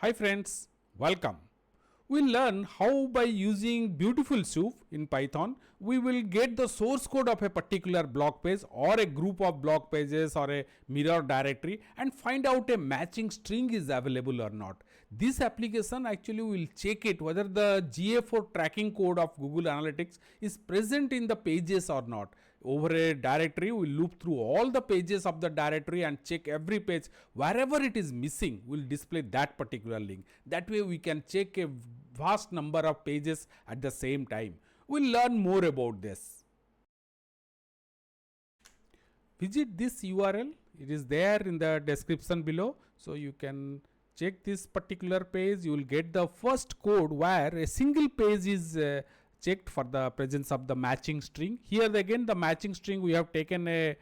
Hi friends, welcome. We'll learn how by using BeautifulSoup in Python, we will get the source code of a particular blog page or a group of blog pages or a mirror directory and find out a matching string is available or not. This application actually will check it whether the GA4 tracking code of Google Analytics is present in the pages or not. Over a directory, we'll loop through all the pages of the directory and check every page. Wherever it is missing, we'll display that particular link. That way we can check a vast number of pages at the same time. We'll learn more about this. Visit this URL. It is there in the description below. So you can check this particular page. You will get the first code where a single page is checked for the presence of the matching string. Here again the matching string we have taken a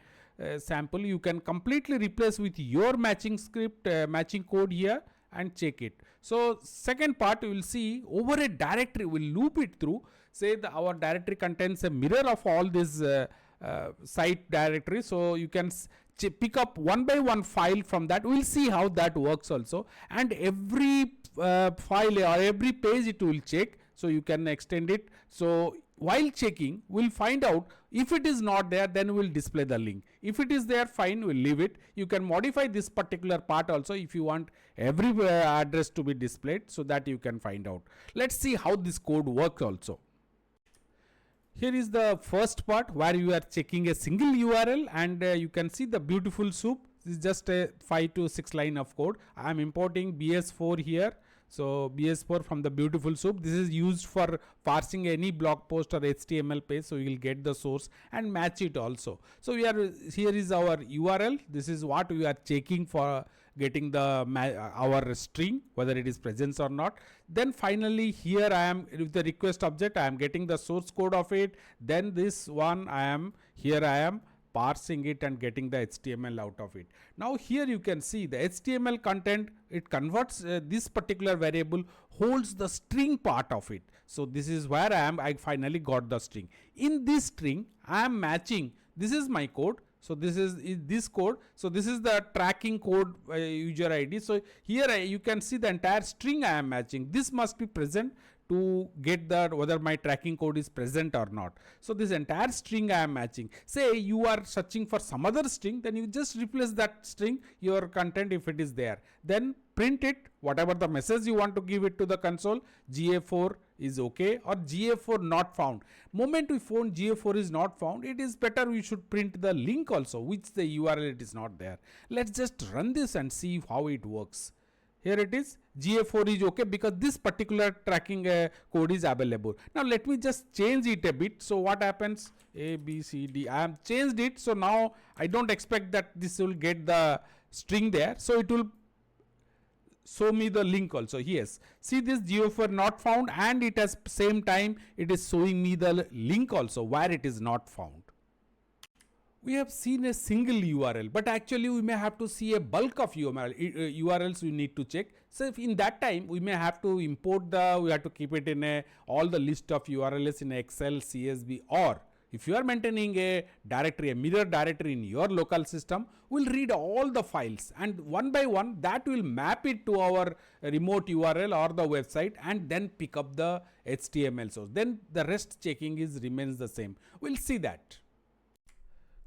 sample. You can completely replace with your matching script, matching code here and check it. So second part you will see over a directory, we will loop it through. Say our directory contains a mirror of all these site directory. So you can pick up one by one file from that. We'll see how that works also, and every file or every page it will check, so you can extend it. So while checking, we'll find out if it is not there, then we'll display the link. If it is there, fine, we'll leave it. You can modify this particular part also if you want every address to be displayed, so that you can find out. Let's see how this code works also. Here is the first part where you are checking a single URL, and you can see the BeautifulSoup. This is just a 5 to 6 line of code. I am importing BS4 here. So BS4 from the BeautifulSoup. This is used for parsing any blog post or HTML page. So you will get the source and match it also. So here is our URL. This is what we are checking for getting the our string, whether it is present or not. Then finally here I am with the request object. I am getting the source code of it. Then this one I am parsing it and getting the HTML out of it. Now here you can see the HTML content, it converts this particular variable, holds the string part of it. So this is where I finally got the string. In this string I am matching, this is my code. So this is this code. So this is the tracking code user ID. So here you can see the entire string I am matching. This must be present to get the whether my tracking code is present or not. So this entire string I am matching. Say you are searching for some other string, then you just replace that string, your content, if it is there. Then print it, whatever the message you want to give it to the console. GA4 is okay, or GA4 not found. Moment we found GA4 is not found, it is better we should print the link also, which the URL it is not there. Let's just run this and see how it works. Here it is, GA4 is okay because this particular tracking code is available. Now let me just change it a bit. So what happens? A, B, C, D. I have changed it. So now I don't expect that this will get the string there. So it will show me the link also. Yes, see this GA4 not found, and it has same time it is showing me the link also where it is not found. We have seen a single URL, but actually we may have to see a bulk of URLs we need to check. So if in that time we may have to import we have to keep it in all the list of URLs in Excel, CSV, or if you are maintaining a directory, a mirror directory in your local system, we'll read all the files, and one by one that will map it to our remote URL or the website, and then pick up the HTML source. Then the rest checking remains the same. We'll see that.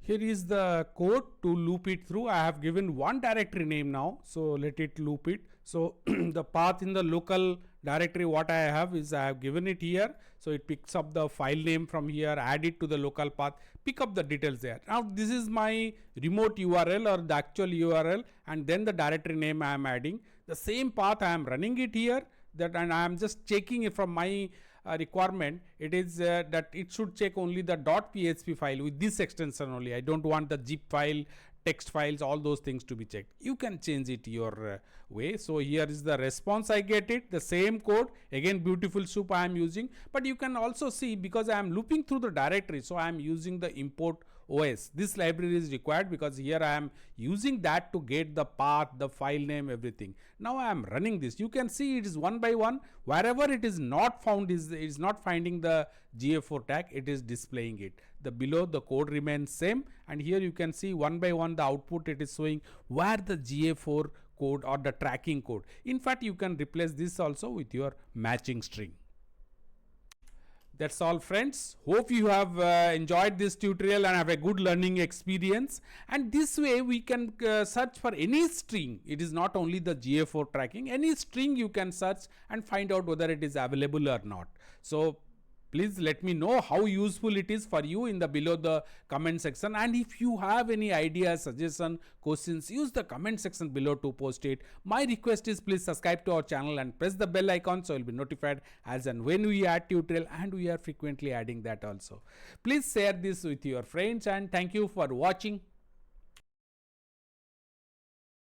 Here is the code to loop it through. I have given one directory name now, so let it loop it. So the path in the local directory what I have is I have given it here. So it picks up the file name from here, add it to the local path, pick up the details there. Now this is my remote URL or the actual URL, and then the directory name I am adding. The same path I am running it here, and I am just checking it from my requirement. It is that it should check only the .php file with this extension only. I don't want the zip file, text files, all those things to be checked. You can change it your way. So here is the response. I get it, the same code, again BeautifulSoup I am using, but you can also see because I am looping through the directory, so I am using the import OS. This library is required because here I am using that to get the path, the file name, everything. Now I am running this. You can see it is one by one. Wherever it is not found, is not finding the GA4 tag, it is displaying it. The below the code remains same, and here you can see one by one the output it is showing where the GA4 code or the tracking code. In fact, you can replace this also with your matching string. That's all, friends. Hope you have enjoyed this tutorial and have a good learning experience. And this way we can search for any string. It is not only the GA4 tracking. Any string you can search and find out whether it is available or not. So please let me know how useful it is for you in the below the comment section. And if you have any ideas, suggestion, questions, use the comment section below to post it. My request is please subscribe to our channel and press the bell icon so you'll be notified as and when we add tutorial, and we are frequently adding that also. Please share this with your friends, and thank you for watching.